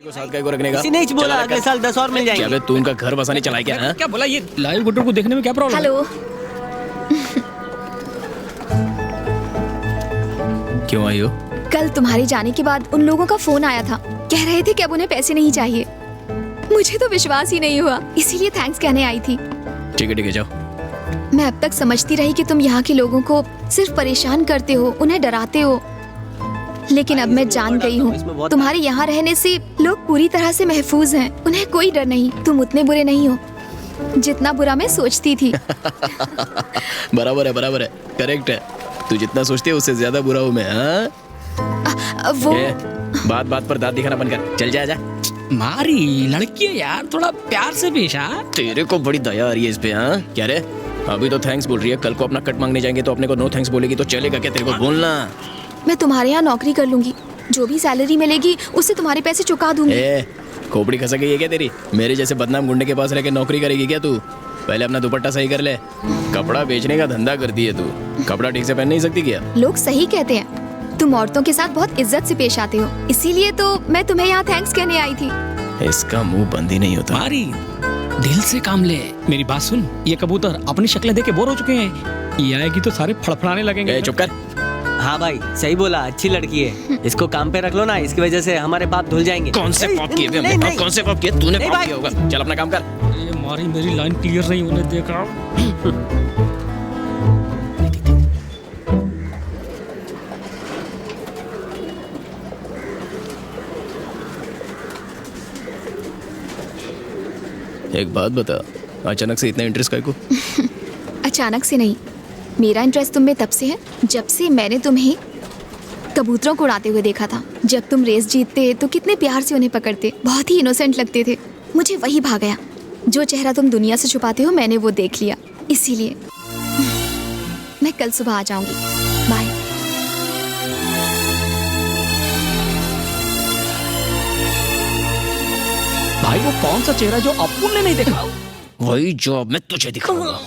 को साथ का रखने का किसी ने बोला अगले साल 10 और मिल जाएंगे। क्या बे, तू उनका घर बसाने चला क्या? हाँ? क्या बोला? ये लाइव गुड्डू को देखने में क्या प्रॉब्लम? हेलो। क्यों आई हो? कल तुम्हारे जाने के बाद उन लोगों का फोन आया था, कह रहे थे कि अब उन्हें पैसे नहीं चाहिए। मुझे तो विश्वास ही नहीं हुआ, इसीलिए थैंक्स कहने आई थी। ठीक है जाओ। मैं अब तक समझती रही कि तुम यहाँ के लोगों को सिर्फ परेशान करते हो, उन्हें डराते हो, लेकिन अब मैं जान गई हूँ तुम्हारे यहाँ रहने से लोग पूरी तरह से महफूज हैं। उन्हें कोई डर नहीं। तुम उतने बुरे नहीं हो जितना बुरा मैं सोचती थी। बराबर है, करेक्ट है। तू जितना सोचती है उससे ज्यादा बुरा हूँ मैं। हाँ? वो बात पर दांत दिखाना बंद कर। चल जा। मारी लड़की है यार, थोड़ा प्यार से पेश आ। तेरे को बड़ी दया आ रही है इस पे। हाँ क्या रे, अभी तो थैंक्स बोल रही है, कल को अपना कट मांगने जाएंगे तो अपने को नो थैंक्स बोलेगी तो चलेगा क्या? तेरे को बोलना। मैं तुम्हारे यहाँ नौकरी कर लूंगी, जो भी सैलरी मिलेगी उससे तुम्हारे पैसे चुका दूंगी। खोपड़ी खसक गई है क्या तेरी? मेरे जैसे बदनाम गुंडे के पास रह के नौकरी करेगी क्या तू? पहले अपना दुपट्टा सही कर ले। कपड़ा बेचने का धंधा करती है तू, कपड़ा ठीक से पहन नहीं सकती क्या? लोग सही कहते हैं, तुम औरतों के साथ बहुत इज्जत से पेश आते हो, इसीलिए तो मैं तुम्हें यहाँ थैंक्स कहने आई थी। इसका मुंह बंद ही नहीं होता। मारी दिल से काम ले। मेरी बात सुन, ये कबूतर अपनी शक्लें देख के बोर हो चुके हैं, ये आएगी तो सारे फड़फड़ाने लगेंगे। चुप कर। हाँ भाई सही बोला, अच्छी लड़की है, इसको काम पे रख लो ना, इसकी वजह से हमारे पाप धुल जाएंगे। कौन से पाप किए थे हमने? कौन से पाप किए? तूने पाप किया होगा। चल अपना काम कर। ये मारी मेरी लाइन क्लियर नहीं होने देखा। एक बात बता, अचानक से इतना इंटरेस्ट काहे को? अचानक से नहीं, मेरा इंटरेस्ट तुम में तब से है जब से मैंने तुम्हें कबूतरों को उड़ाते हुए देखा था। जब तुम रेस जीतते तो कितने प्यार से उन्हें पकड़ते, बहुत ही इनोसेंट लगते थे। मुझे वही भा गया। जो चेहरा तुम दुनिया से छुपाते हो मैंने वो देख लिया, इसीलिए मैं कल सुबह आ जाऊंगी। बाय। भाई वो कौन सा चेहरा जो अपुन ने नहीं देखा? वही जो अब मैं तुझे दिखाऊंगा।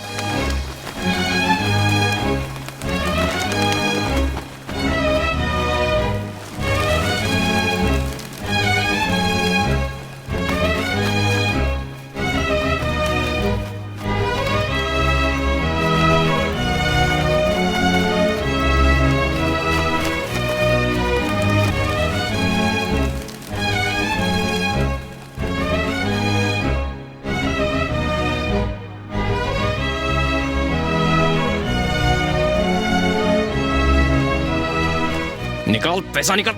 निकाल पैसा निकाल।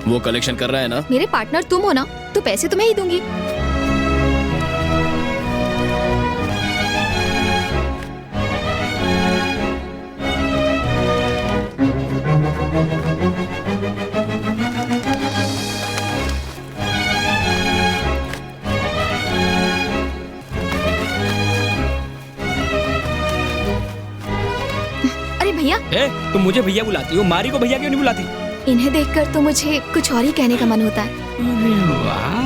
वो कलेक्शन कर रहा है ना? मेरे पार्टनर तुम हो ना, तो पैसे तुम्हें ही दूंगी। अरे भैया, तुम मुझे भैया बुलाती हो, मारी को भैया क्यों नहीं बुलाती? इन्हें देखकर तो मुझे कुछ और ही कहने का मन होता है। अरे वाह।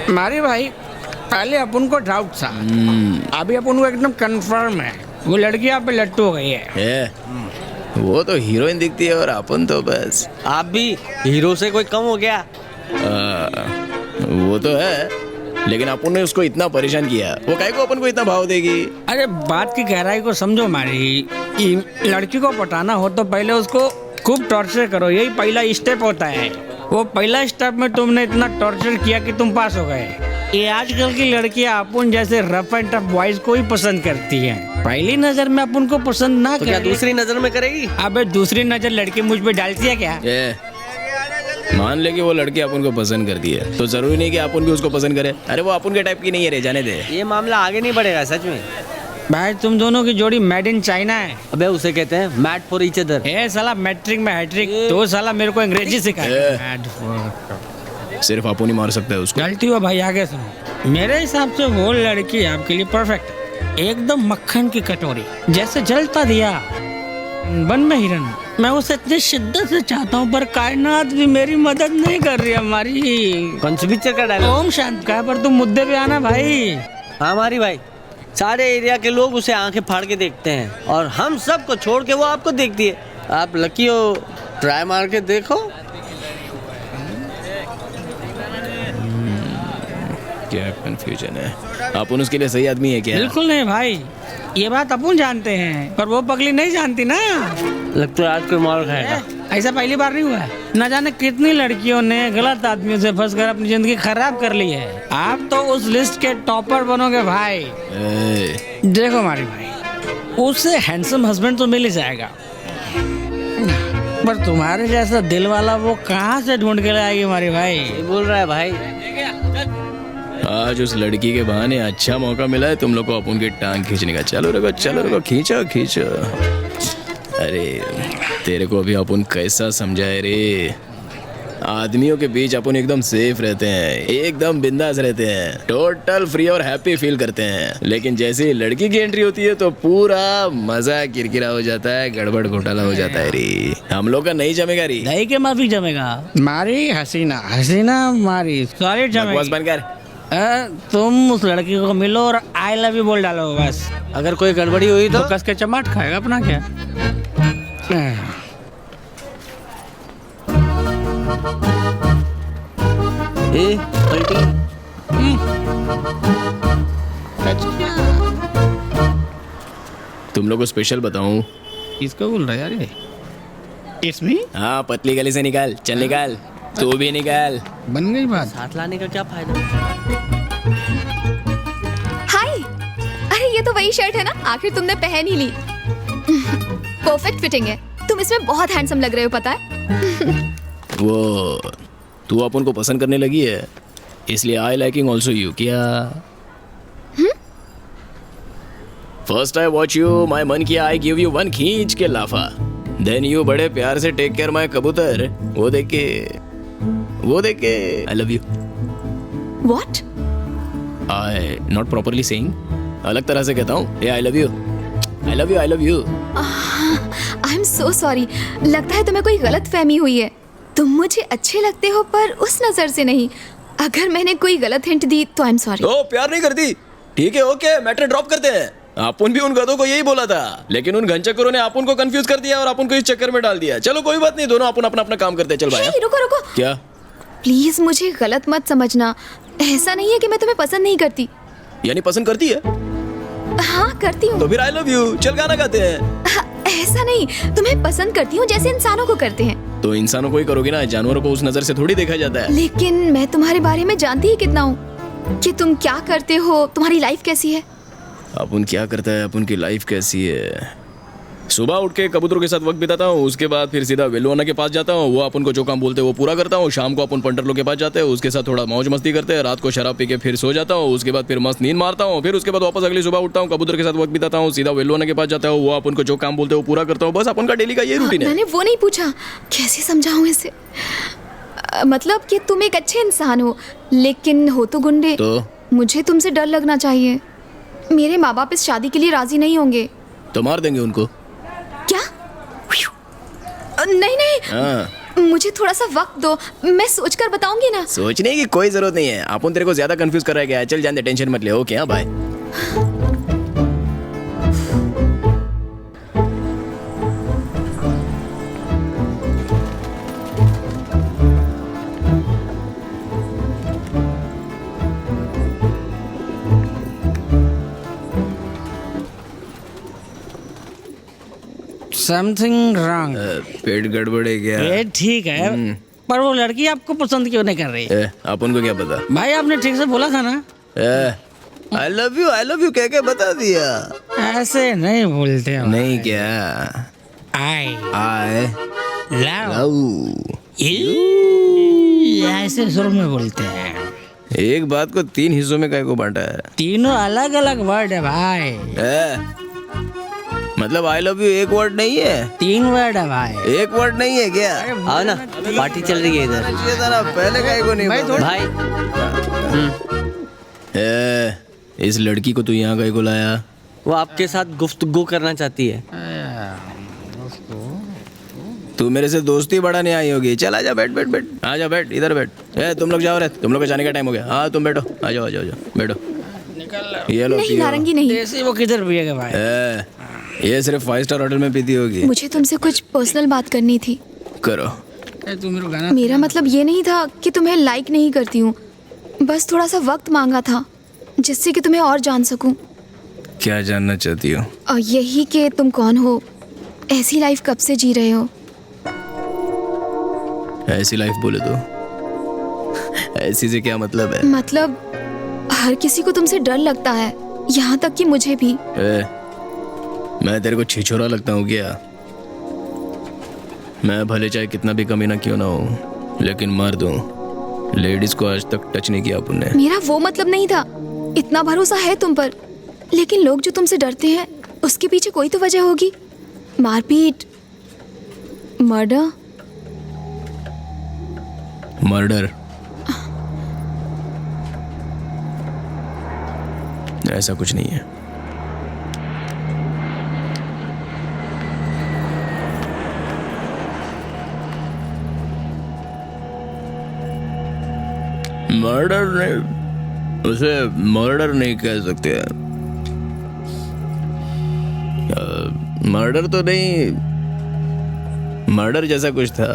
मारी भाई, पहले अपन को डाउट था, अभी अपन को एकदम कंफर्म है, वो लड़की आप पे लट्टू हो गई है। वो तो हीरोइन दिखती है और अपन तो बस। आप भी हीरो से कोई कम हो गया? वो तो है, लेकिन अपन ने उसको इतना परेशान किया, वो काहे को अपन को इतना भाव देगी? अरे बात की गहराई को समझो मारी, लड़की को पटाना हो तो पहले उसको खूब टॉर्चर करो, यही पहला स्टेप होता है। वो पहला स्टेप में तुमने इतना टॉर्चर किया कि तुम पास हो गए। ये आजकल की लड़कियां अपन जैसे रफ एंड टफ बॉयज को ही पसंद करती हैं। पहली नजर में अपन को पसंद ना तो क्या दूसरी नजर में करेगी? अबे दूसरी नजर लड़की मुझ पे डालती है क्या? मान ले कि वो लड़की अपन को पसंद करती है तो जरूरी नहीं कि अपन भी उसको पसंद करे। अरे वो अपन के टाइप की नहीं है रे, जाने दे। ये मामला आगे नहीं बढ़ेगा सच में। भाई तुम दोनों की जोड़ी मेड इन चाइना है। अबे उसे कहते हैं मैट फॉर ईच अदर। ए साला मैट्रिक में हैट्रिक, तो साला मेरे को अंग्रेजी सिखाया। सिर्फ अपन ही मार सकता है उसको। गलती हुआ भाई, आगे सुनो। मेरे हिसाब से वो लड़की आपके लिए परफेक्ट है। एकदम मक्खन की कटोरी, जैसे जलता दिया बन में हिरन। मैं उसे इतनी शिद्दत से चाहता हूँ पर कायनात भी मेरी मदद नहीं कर रही हमारी। कौन सी पिक्चर का डायलॉग? ओम शांत का, पर तुम मुद्दे पे आना भाई। हाँ हमारी भाई, सारे एरिया के लोग उसे आंखें फाड़ के देखते हैं और हम सबको छोड़ के वो आपको देखती है। आप लकी हो, ट्राई मार के देखो। क्या कंफ्यूजन है? अपन उसके लिए सही आदमी है क्या? बिल्कुल नहीं भाई, ये बात अपन जानते हैं पर वो पगली नहीं जानती ना। लगता है आज कोई मार खाएगा। ऐसा पहली बार नहीं हुआ है। न जाने कितनी लड़कियों ने गलत आदमियों से फंसकर अपनी जिंदगी खराब कर ली है। आप तो उस लिस्ट के टॉपर बनोगे भाई। ए, देखो हमारी भाई, उससे हैंडसम हस्बैंड तो मिल ही जाएगा, पर तुम्हारे जैसा दिल वाला वो कहाँ से ढूंढ के लाएगी हमारी भाई। ये बोल रहा है भाई। आज उस लड़की के बहाने अच्छा मौका मिला है तुम लोग को अपन की टांग खींचने का। चलो रुको, खींचो। अरे तेरे को अभी अपन कैसा समझाए रे? आदमियों के बीच अपन एकदम सेफ रहते हैं, एकदम बिंदास रहते हैं, टोटल फ्री और हैप्पी फील करते हैं। लेकिन जैसे ही लड़की की एंट्री होती है तो पूरा मजा किरकिरा हो जाता है, गड़बड़ घोटाला हो जाता है रे। हम लोग का नहीं जमेगा रे। दही के माफी जमेगा। मारी हसीना मारी सॉलिड बकवास जमेगी। बंद कर। तुम उस लड़की को मिलो और आई लव यू बोल डालो बस। अगर कोई गड़बड़ी हुई तो तो कस के चमाट खाएगा अपना क्या। ए, पलटी। तुम लोग को स्पेशल बताऊं? किसको बोल रहा है यार ये? इसमें हाँ, पतली गली से निकाल, चल निकाल, तू भी निकाल। बन गई बात। साथ लाने का क्या फायदा? हाय, अरे ये तो वही शर्ट है ना, आखिर तुमने पहन ही ली। परफेक्ट फिटिंग है, तुम इसमें बहुत हैंडसम लग रहे हो पता है। वो तू अपन को पसंद करने लगी है, इसलिए आई लाइकिंग ऑल्सो यू। क्या फर्स्ट आई वॉच यू, माई मन किया आई गिव यू वन खींच के लाफा। देन यू बड़े प्यार से टेक केयर माई कबूतर। वो देख के I love you. What? I not properly saying, अलग तरह से कहता हूँ। I love you, I love you, I love you. I am so sorry, लगता है तुम्हें कोई गलत फहमी हुई है। तुम मुझे अच्छे लगते हो पर उस नजर से नहीं। अगर मैंने कोई गलत हिंट दी तो आई एम सॉरी। ओ प्यार नहीं करती, ठीक है, ओके, मैटर ड्रॉप करते हैं। अपन भी उन गधों को यही बोला था, लेकिन उन घनचक्करों ने अपन को कंफ्यूज कर दिया और अपन को इस चक्कर में डाल दिया। चलो कोई बात नहीं, दोनों अपन अपना अपना काम करते हैं। चल भाई। हे, रुको। क्या? प्लीज मुझे गलत मत समझना। ऐसा नहीं है कि मैं तुम्हें पसंद नहीं करती। यानी पसंद करती है? हाँ करती हूँ। तो फिर आई लव यू, चल गाना गाते हैं। हाँ, ऐसा नहीं, तुम्हें पसंद करती हूँ जैसे इंसानों को करते हैं। तो इंसानों को ही करोगी ना, जानवरों को उस नजर से थोड़ी देखा जाता है। लेकिन मैं तुम्हारे बारे में जानती ही कितना हूँ, कि तुम क्या करते हो, तुम्हारी लाइफ कैसी है। अपन क्या करता है, अपन की लाइफ कैसी है? सुबह उठ के कबूतरों के साथ वक्त बिताता हूँ, उसके बाद फिर सीधा वेलुआना के पास जाता हूँ, वो अपन को जो काम बोलते हैं वो पूरा करता हूँ। शाम को अपन पंटर लोग के पास जाते हैं, उसके साथ थोड़ा मौज मस्ती करते हैं। रात को शराब पी के फिर सो जाता हूँ, उसके बाद फिर मस्त नींद मारता हूँ। फिर उसके बाद वापस अगली सुबह उठता हूँ, कबूतर के साथ वक्त बिताता हूँ, सीधा वेलुआना के पास जाता हूँ, वो अपन को जो काम बोलते हैं वो पूरा करता हूँ। बस अपन का डेली का ये रूटीन है। मैंने वो नहीं पूछा, कैसे समझाऊं इसे। मतलब कि तुम एक अच्छे इंसान हो, लेकिन हो तो गुंडे। तो मुझे तुमसे डर लगना चाहिए। मेरे माँ बाप इस शादी के लिए राजी नहीं होंगे। तो मार देंगे उनको। क्या? नहीं, हाँ, मुझे थोड़ा सा वक्त दो, मैं सोचकर बताऊंगी ना। सोचने की कोई जरूरत नहीं है, अपन तेरे को ज्यादा कंफ्यूज कर रहा है। चल जान दे, टेंशन मत ले। ओके, हाँ बाय। Something wrong. पेट गड़बड़ है क्या? ये ठीक है, पर वो लड़की आपको पसंद क्यों नहीं कर रही? अपन को क्या पता भाई आपने ठीक से बोला था ना। आई लव यू कह के बता दिया। ऐसे नहीं बोलते हो। नहीं क्या? आई लव लव ऐसे सुर में बोलते हैं। एक बात को 3 हिस्सों में काहे को बांटा है? तीनों अलग अलग वर्ड है भाई। मतलब आई लव यू एक वर्ड नहीं है? 3 वर्ड है भाई। एक वर्ड नहीं है क्या? आओ ना, पार्टी चल रही है इधर। ये था ना, पहले काहे को नहीं भाई भाई इस लड़की को तू यहाँ काहे को लाया? वो आपके साथ गुफ्तगू करना चाहती है। तू मेरे से दोस्ती बढ़ाने आई होगी। चल आजा, बैठ बैठ बैठ, आजा बैठ, इधर बैठ। ए तुम लोग जाओ रे, तुम लोग का जाने का टाइम हो गया। हाँ तुम बैठो, आ जाओ आ जाओ आ जाओ, बैठो। ये लो नहीं पियो। नारंगी नहीं। देसी वो किधर पिएगा भाई? ये सिर्फ 5 स्टार होटल में पीती होगी। मुझे तुमसे कुछ पर्सनल बात करनी थी। करो। तू मेरे को गाना मेरा मतलब ये नहीं था कि तुम्हें लाइक नहीं करती हूँ, बस थोड़ा सा वक्त मांगा था जिससे कि तुम्हें और जान सकूं। क्या जानना चाहती हो? और यही कि तुम कौन हो, ऐसी लाइफ कब से जी रहे हो। ऐसी लाइफ बोले तो ऐसी से क्या मतलब है? मतलब हर किसी को तुमसे डर लगता है, यहाँ तक कि मुझे भी। मैं तेरे को छिछोरा लगता हूँ क्या? मैं भले चाहे कितना भी कमीना क्यों ना हो, लेकिन मर्द हूँ। लेडीज को आज तक टच नहीं किया अपन ने। मेरा वो मतलब नहीं था, इतना भरोसा है तुम पर, लेकिन लोग जो तुमसे डरते हैं उसके पीछे कोई तो वजह होगी। मारपीट, मर्डर। मर्डर? ऐसा कुछ नहीं है। मर्डर नहीं, उसे मर्डर नहीं कह सकते। मर्डर तो नहीं, मर्डर जैसा कुछ था,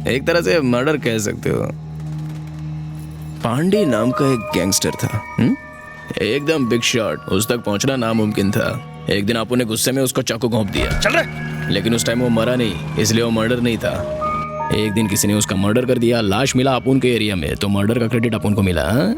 एक तरह से मर्डर कह सकते हो। पांडे नाम का एक गैंगस्टर था, एकदम बिग शॉट, उस तक पहुंचना नामुमकिन था। एक दिन आपू ने गुस्से में उसको चाकू घोंप दिया। चल रहे, लेकिन उस टाइम वो मरा नहीं, इसलिए वो मर्डर नहीं था। एक दिन किसी ने उसका मर्डर कर दिया, लाश मिला अपुन के एरिया में, तो मर्डर का क्रेडिट अपुन को मिला। हाँ?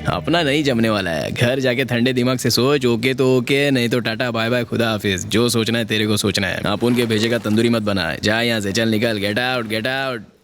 अपना नहीं जमने वाला है, घर जाके ठंडे दिमाग से सोच। ओके तो ओके, नहीं तो टाटा बाय बाय, खुदा हाफिज। जो सोचना है तेरे को सोचना है। अपुन के भेजेगा तंदूरी मत बना। जा यहाँ से, चल निकल, गेट आउट गेट आउट।